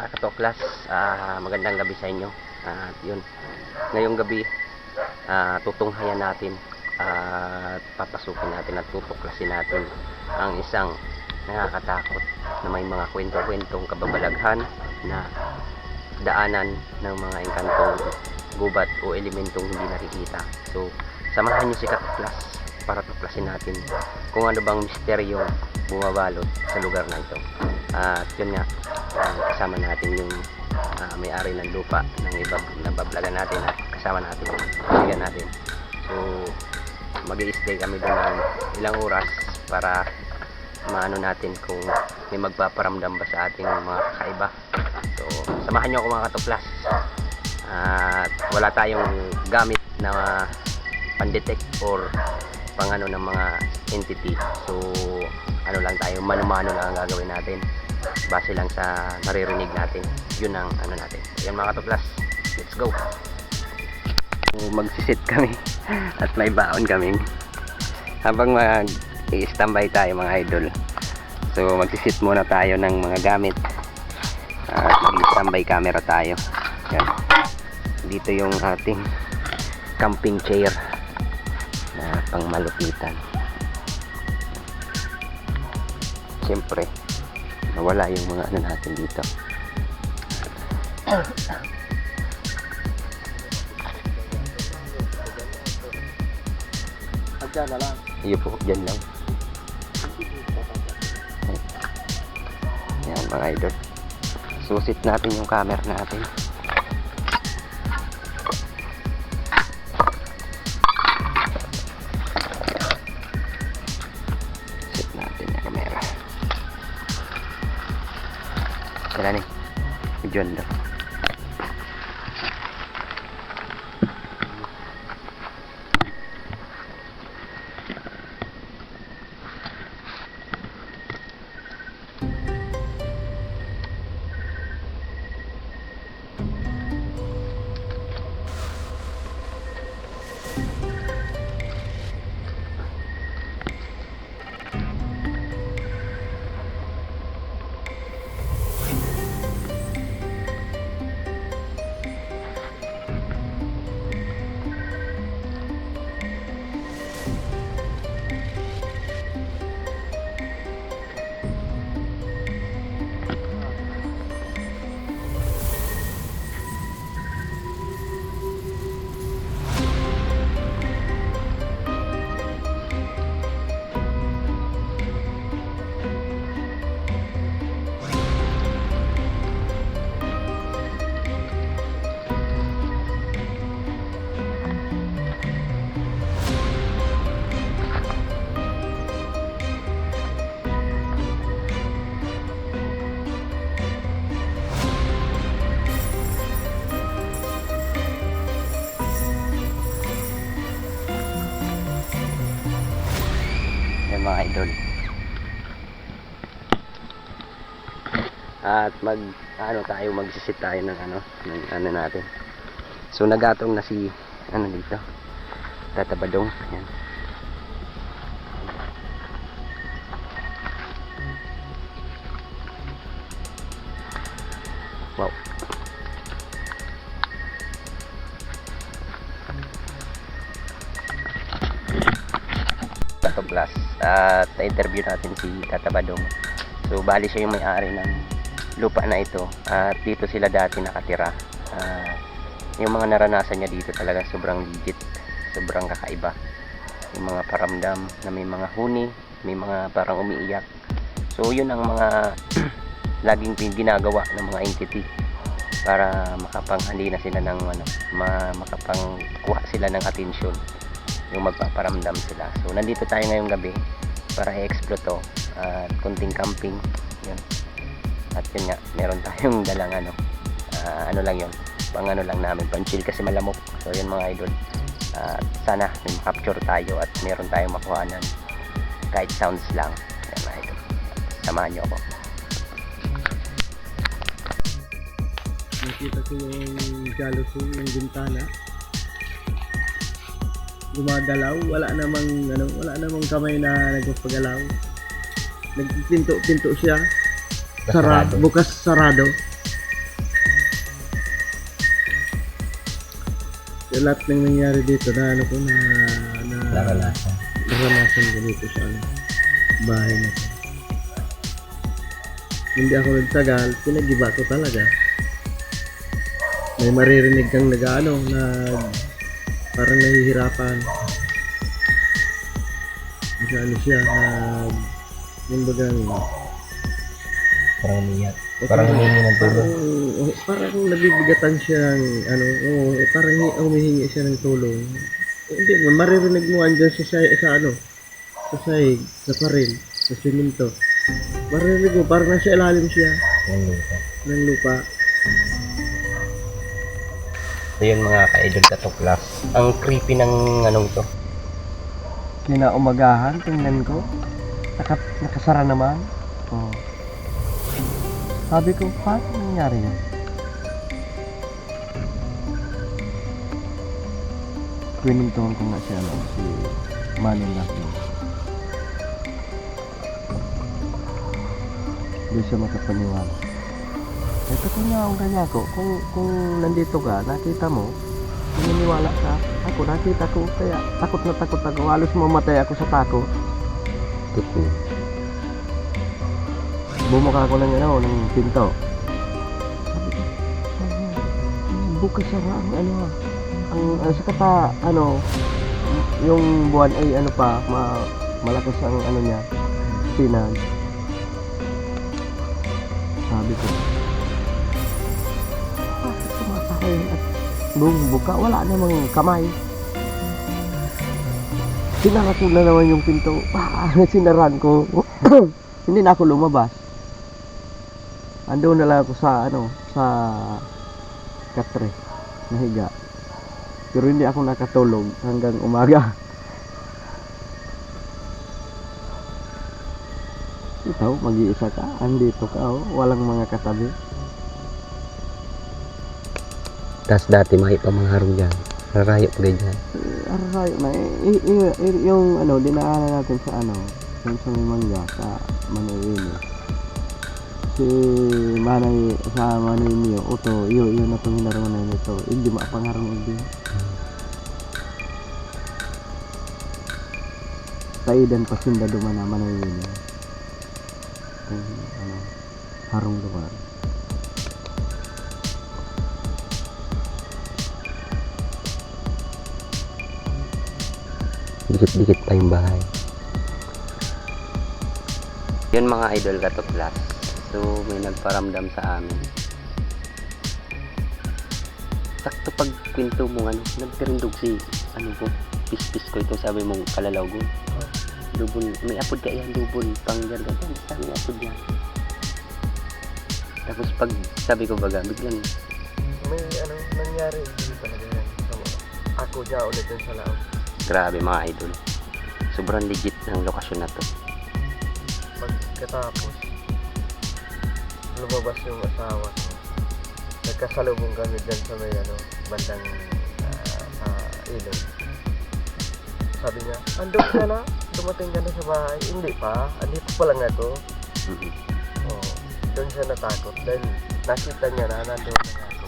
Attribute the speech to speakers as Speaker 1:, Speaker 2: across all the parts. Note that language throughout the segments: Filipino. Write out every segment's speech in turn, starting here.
Speaker 1: mga katoklas, magandang gabi sa inyo. At yun, ngayong gabi, tutunghayan natin at papasukin natin at tutuklasin natin ang isang nakakatakot na may mga kwento-kwentong kababalaghan na daanan ng mga engkantong gubat o elementong hindi nakikita. So, samahan nyo si Katoklas para tuklasin natin kung ano bang misteryong bumabalot sa lugar na ito. At yun nga, kasama natin yung may-ari ng lupa ng nabablagan natin at kasama natin yung kaibigan natin. So mag-i-stay kami doon ng ilang oras para maano natin kung may magpaparamdam ba sa ating mga kakaiba. So samahan nyo ako mga Katoklas. At wala tayong gamit na pandetect or pangano ng mga entity. So ano lang tayo, mano-mano lang ang gagawin natin base lang sa naririnig natin. Yun ang ano natin. Yan mga Katoklas, let's go. So, magsisit kami at may baon kaming habang mag-i-standby tayo mga idol. So magsisit muna tayo ng mga gamit at mag-i-standby camera tayo. Yan. Dito yung ating camping chair na pangmalupitan. Siyempre nawala yung mga ano natin dito.
Speaker 2: Dyan na lang.
Speaker 1: Iyo po, dyan lang. Yan mga idol, susit natin yung camera natin. Susit natin yung camera. Wala nih, dyan daw. Mga idol, at magsisit tayo ng ano natin. So nagatong na si dito, Tatabadong. Yan. Wow. Katoklas, at interview natin si Tatabadong. So bali siya yung may-ari ng lupa na ito at dito sila dati nakatira. Yung mga naranasan niya dito talaga sobrang legit, sobrang kakaiba. Yung mga paramdam na may mga huni, may mga parang umiiyak. So yun ang mga laging ginagawa ng mga entity para makapanghalina sila ng makapangkuha sila ng atensyon, yung magpaparamdam sila. So nandito tayo ngayong gabi para i-explore to at kunting camping. Yun. At yun nga, meron tayong dalang ano lang yun, pang lang namin, pang chill kasi malamok. So yun mga idol, sana may capture tayo at meron tayong makuhanan kahit sounds lang. Yan mga idol, samahan nyo ako.
Speaker 2: Nakita ko yung jalousie ng bintana. Gumagalaw, wala namang kamay na nagpapagalaw. Nagpinto-pinto siya. Bukas sarado. lahat ng nangyari dito na ano ko na
Speaker 1: Naranasan.
Speaker 2: naranasan ko dito sa ano, bahay na to. Hindi ako nagtagal, pinagiba ko talaga. May maririnig kang parang nahihirapan. Kasi ano siya, yung bagang,
Speaker 1: Parang umiyak. Parang humingi ng tulong.
Speaker 2: parang nabibigatan siya ng, parang humihingi siya ng tulong. Hindi mo, maririnig mo andyan sa sahig, sa paril, sa simento. Maririnig mo, parang nasa ilalim siya
Speaker 1: Yung lupa.
Speaker 2: ng lupa.
Speaker 1: So yun mga ka-idol katuklas. Ang creepy ng anong to.
Speaker 2: Kinaumagahan, tingnan ko. Nakasara naman. Oh. Sabi ko, paano nangyari yun? Pinintuhan ko nga si Manong Lucky. Hindi siya makapaniwala. Ito ko nga ang kanya ko. Kung nandito ka, nakita mo, naniniwala ka. Ako, nakita ko. Kaya takot na takot ako. Halos mamatay ako sa takot.
Speaker 1: Totoo.
Speaker 2: Bumuka ako ng pinto. Sabi ko, bukas sara ang sakata, yung buwan ay malakas ang niya, sinag. Sabi ko, bakit tumatake at bumubuka, wala namang kamay. Sinara ko na naman yung pinto. Sinaran ko. Hindi na ako lumabas. Ando na lang ako sa katre, nahiga. Pero hindi ako nakatulog hanggang umaga. Ikaw, mag-iisa ka, andito ka, walang mga katabi.
Speaker 1: Tas dati may pamangharong dyan. Rarayok ka dyan.
Speaker 2: Aray, yung dinaanan natin sa yung sa Mimangga, sa Manoyini. Si Manay niyo, uto, yun na itong hinarangan na ito. Hindi maapangarang hindi. Taidan pasinda duman na Manoyini. Harong duman.
Speaker 1: Dikit-dikit pa yung bahay. Yun mga idol katuklas. So may nagparamdam sa amin. Sakto pag kwento mo nagtirindog si pispis ko ito, sabi mong kalalaw ko. Dubon, may apod ka yan, dubon, pang ganda. Sabi apod yan. Tapos pag sabi ko baga, biglang
Speaker 2: May nangyari dito talaga yan. Ako dyan ulit dun sa lao.
Speaker 1: grabe mga idol. Sobrang legit ng lokasyon na to.
Speaker 2: Pagkatapos, lumabas yung asawa ko. Nagkasalubong kami dyan sa may bandang ilog. Sabi niya, andun ka na? Dumating ka na sa bahay? Hindi pa. Andito pa lang ako. Oh, doon siya natakot dahil nakita niya na nandun na ako.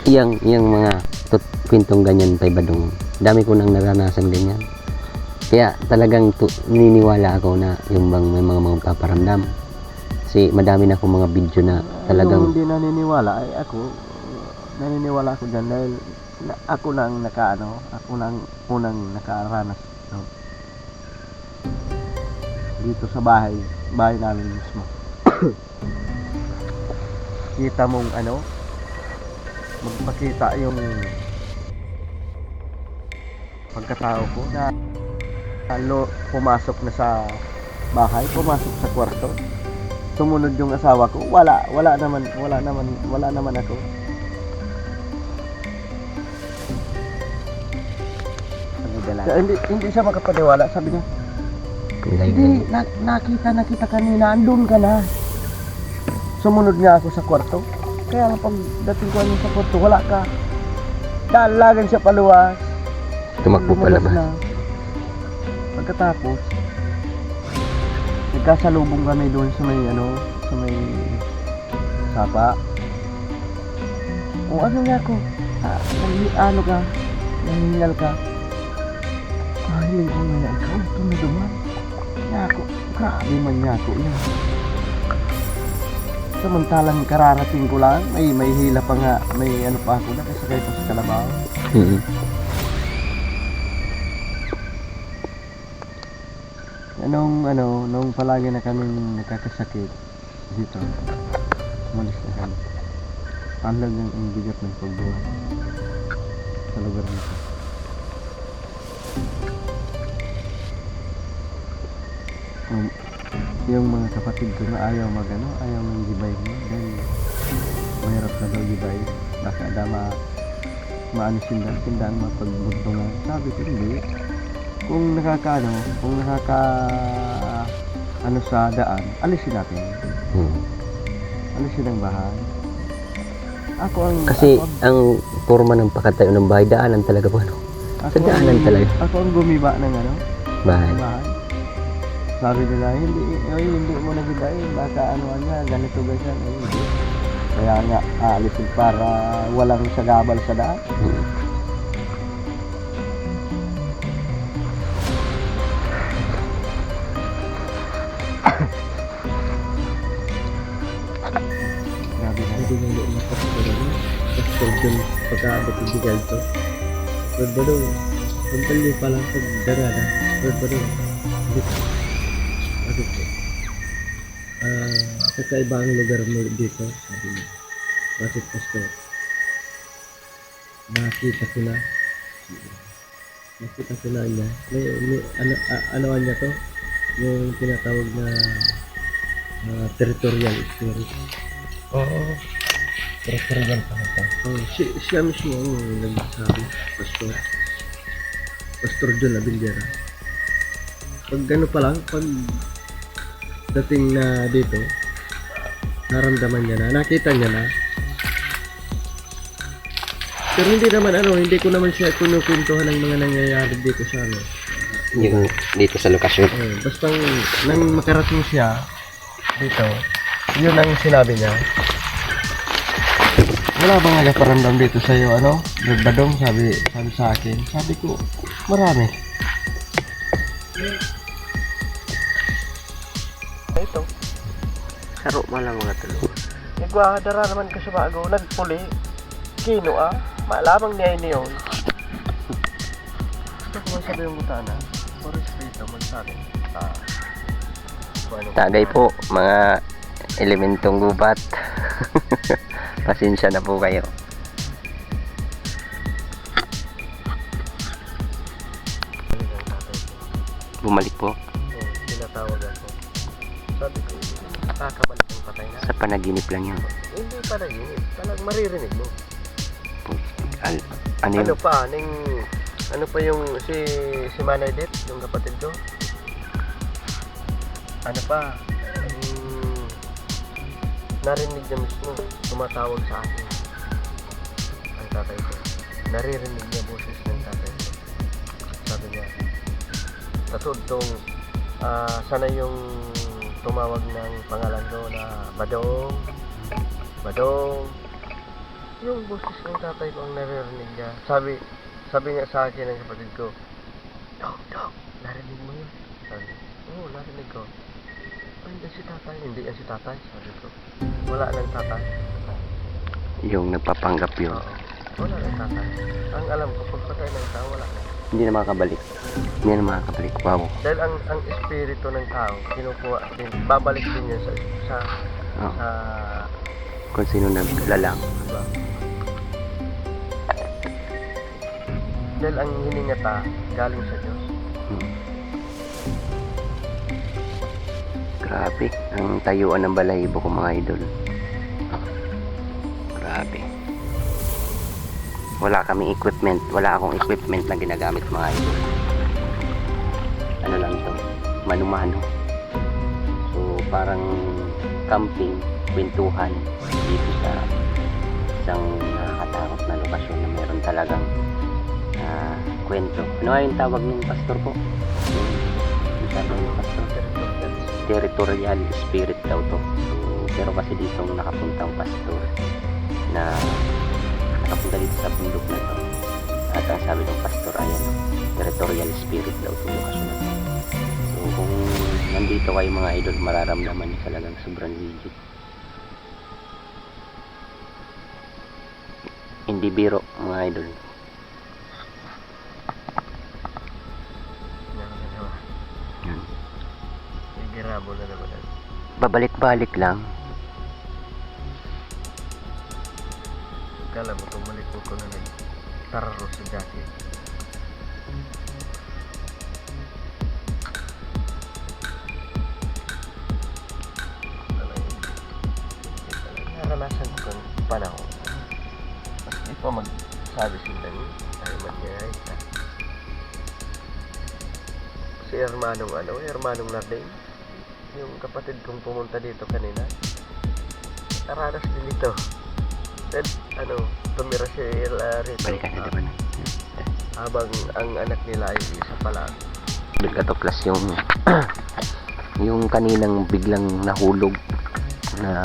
Speaker 1: Iyang mga kwentong ganyan tay badong. Dami ko nang naranasan ganyan. Kaya talagang niniwala ako na yung bang may mga magpaparamdam. Kasi madami na akong mga video na talagang
Speaker 2: Yung hindi naniniwala ay naniniwala ako dyan dahil ako nang ako nang unang nakaranas dito sa bahay namin mismo. Kita mong magpakita yung pagkatao ko na pumasok na sa bahay, pumasok sa kwarto. Sumunod yung asawa ko, wala naman ako. Hindi siya makapaniwala, sabi niya. Hindi, nakita kanina, andun ka na. Sumunod niya ako sa kwarto. Kaya pagdating ko sa kwarto, wala ka. Dalagan siya paluwas.
Speaker 1: tumakbo palabas.
Speaker 2: Na. Pagkatapos, nagkasalubong kami doon sa may sapa. O ano nga ako? Ano ka? Nangingal ka? Hiling ko nga na ikaw. Tumiduman. Nga ako. Grabe man nga ako. Yan. Samantalang kararating ko lang. May hila pa nga. May ano pa ako. Nakasakay pa sa kalabaw. Nung palagi na kaming nakakasakit dito, umalis na kami. Talagang ang bigat ng pagbuhay sa lugar nito. Yung mga kapatid ko na ayaw ng gibay mo dahil mahirap na daw gibay. Baka maano sindang mapagbuntungan. Sabi ko hindi. Kung nakaka sa daan, alisin natin. Alisin ang bahay.
Speaker 1: Kasi ang forma ng pakatayo ng bahay, daanan talaga po, ano? Sa daanan talaga.
Speaker 2: Ako ang gumiba ng
Speaker 1: Bahay.
Speaker 2: bahay. Sabi nila, hindi mo nagibayin, baka niya, ganito ganyan. Hindi. Kaya nga, alisin para walang sagabal sa daan. Grabe na. Hindi nyo na pastor dun pagkaabot ng bigal to. Pero ba doon, ang tali pa lang pag darada. Pero ba doon, dito. Ano po? Kakaiba ang lugar mo dito, sabi niya. Bakit pastor? Nakita ko na niya. Ano niya to? Yung tinatawag na territorial spirit. Oo. Territorial pa ito. Siya mismo ang nagsabi, Pastor John Abildera. Pag ano pa lang, pag dating na dito, naramdaman niya na, nakita niya na. Pero hindi ko naman siya kinukwentuhan ng mga nangyayari dito sa
Speaker 1: Yung dito sa lokasyon.
Speaker 2: Basta nang makarating siya dito, yun ang sinabi niya. Wala bang nagparamdam dito sa iyo, Badong, sabi sa akin. Sabi ko, marami. Ito.
Speaker 1: Saro man lang mga tulo.
Speaker 2: Nagwadara naman ka sa bago, nagpuli. Kino malamang niya. Ito kung sabi yung butana, forest dito, magsabi.
Speaker 1: Tagay po, mga elementong gubat. Pasensya na po kayo. Bumalik po.
Speaker 2: Tinatawag ako. Sabi ko, kakabalik ang patay na.
Speaker 1: Sa panaginip lang yun.
Speaker 2: Hindi pa na yun. Talagang maririnig mo.
Speaker 1: Ano yun?
Speaker 2: Ano pa yung si Manay Dit, yung kapatid ko? Narinig niya mismo, tumatawag sa akin ang tatay ko. Naririnig niya boses ng tatay ko. Sabi niya, katudtong sana yung tumawag ng pangalan ko na Badong. Yung boses ng tatay ko ang naririnig niya. Sabi niya sa akin ng kapatid ko, Dong, narinig mo yun? Sabi, oo, narinig ko. Hindi yan si tatay, sabi ko. Wala nang tatay.
Speaker 1: Yung nagpapanggap yun.
Speaker 2: Oo, wala nang tatay. Ang alam ko, pag patay ng tao, wala na.
Speaker 1: Hindi na makakabalik. Wow.
Speaker 2: Dahil ang espiritu ng tao, kinukuha din, babalik din yan sa
Speaker 1: kung sino naglalang.
Speaker 2: diba? Dahil ang hiningata, galing sa Diyos.
Speaker 1: Grabe, ang tayuan ng balahibo ko mga idol. Grabe. Wala kaming equipment, wala akong equipment na ginagamit mga idol. Ano lang to, mano-mano. So parang camping, kwentuhan dito sa isang nakakatakot na lokasyon na meron talagang kwento. Ano nga yung tawag ng pastor ko? Yung sabi ng pastor? Territorial spirit daw to. So, pero kasi dito nakapuntang pastor na papunta dito sa bundok na to. At ang sabi ng pastor, ayan, territorial spirit daw itong lokasyon na to. So kung nandito kayo mga idol, mararamdaman niyo talagang sobrang legit. Hindi biro mga idol. Yan.
Speaker 2: Igirabo na naman.
Speaker 1: Babalik-balik lang.
Speaker 2: Kala mo tumalik ko na nagtararo sa jacket. Naranasan ko ng panahon. Mas di pa magsabi sila ni ay magyayay ka. Si Hermanong Narding, yung kapatid kong pumunta dito kanina, taranas din ito. Then, tumira sila rito.
Speaker 1: Balikan na naman.
Speaker 2: Habang ang anak nila ay isa pala.
Speaker 1: Katuklas yung yung kaninang biglang nahulog na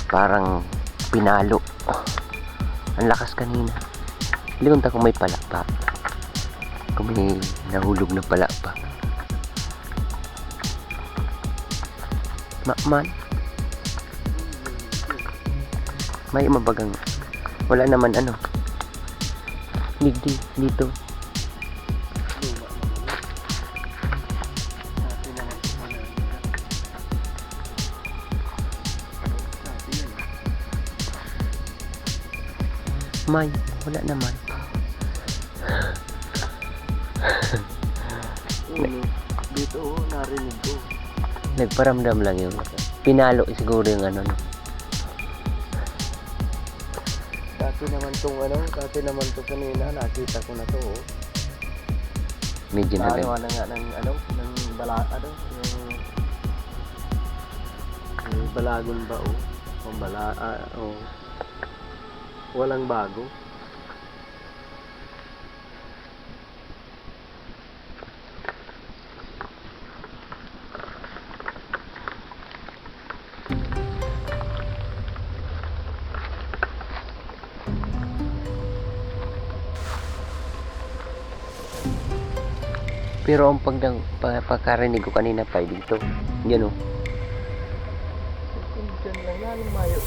Speaker 1: parang pinalo. Ang lakas kanina. Limunta kung may palakpak. Kung may nahulog na palakpak. Man. May mabagang. Wala naman Nigdi dito. May, wala naman.
Speaker 2: Dito, narinig ko.
Speaker 1: Nagparamdam lang yung pinalo siguro yung
Speaker 2: Dati naman tong kanina, nakita ko na to.
Speaker 1: Medyo na
Speaker 2: Ano na nga ng yung balagon ba walang bago.
Speaker 1: Pero ang pagkarinig ko kanina pa dito. Yan o.
Speaker 2: Diyan lang yan, mayo.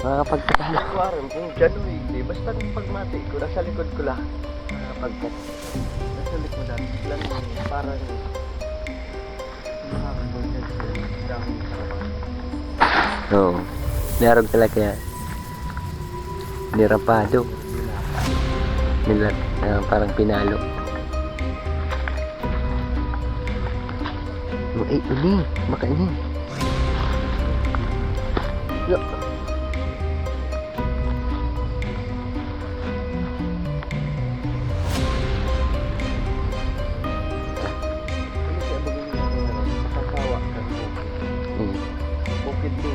Speaker 1: Makakapagtaka na.
Speaker 2: Aquarium kung dyan o hindi. Basta kung pagmati ko, nasa likod ko lang. Nakakapagkat. Nasa likodan. Lang parang makakapagkat sa dahong sarapan.
Speaker 1: Oo. Narog talaga yan. Nirapado. Parang pinalo. Ini. Maka ini. Yuk.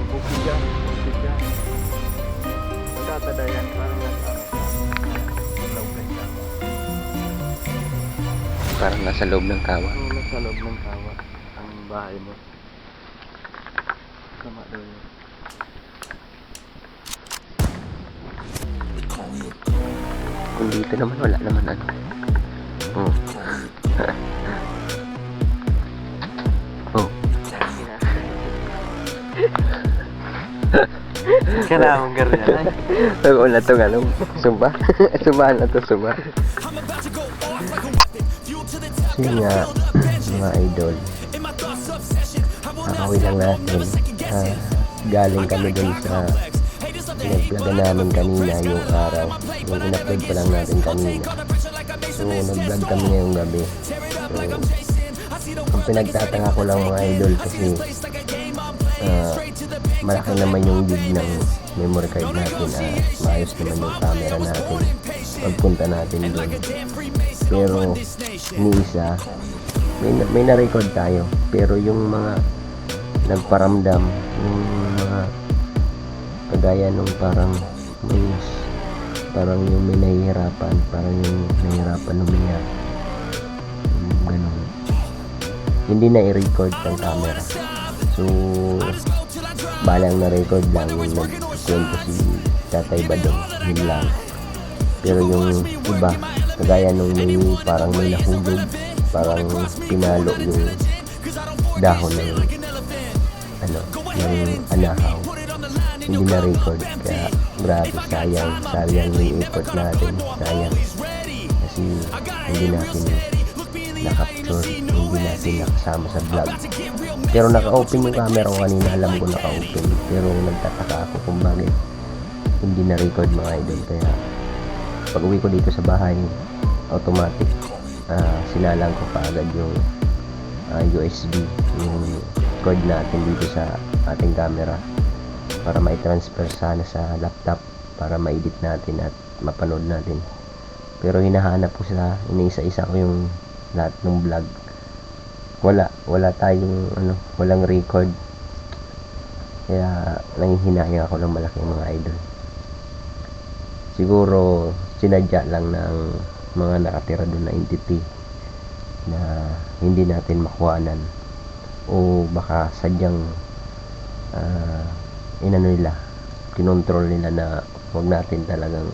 Speaker 2: Bukid dyan. Magtatadayan, parang
Speaker 1: Parang nasa loob ng kawa.
Speaker 2: nasa loob ng kawa ang bahay mo. Sama daw yun.
Speaker 1: Kung dito naman, wala naman Oh. Oh.
Speaker 2: Kailangan ganyan.
Speaker 1: Wala itong sumba. Sumahan na to, sumba. Kasi nga, mga idol, kakawin lang natin. Galing kami dun sa nag-vlog namin kanina yung araw. Yung in-upload pa lang natin kanina. So, nag-vlog kami ngayong gabi. So, ang pinagtatanga ko lang mga idol kasi malaki naman yung gig ng memory card natin. Maayos naman yung camera natin pagpunta natin doon. Pero ni isa may na-record tayo, pero yung mga nagparamdam, yung mga kagaya nung parang yung may nahihirapan, parang yung nahihirapan umiyak, ganun, hindi na i-record ng camera. So balang na record lang yung nagkwento si Tatay Badong, yun lang. Pero yung iba, kagaya nung parang may nahulog, parang pinalo yung dahon ng anahaw, hindi na record. Kaya grabe, sayang yung effort natin, sayang kasi hindi natin na-capture, hindi natin nakasama sa vlog. Pero naka-open yung camera ko kanina, alam ko naka-open, pero nagtataka ako kung bakit hindi na-record mga idol. Kaya pag uwi ko dito sa bahay, automatic sinalang ko kaagad yung USB, yung cord natin dito sa ating camera para mai-transfer sana sa laptop para ma-edit natin at mapanood natin. Pero hinahanap ko sila, iniisa-isa ko yung lahat ng vlog. Wala tayong walang record. Kaya nanghihinayang ako ng malaki mga idol. Siguro sinadya lang ng mga nakatira doon na entity na hindi natin makuhanan, o baka sadyang kinontrol nila na wag natin talagang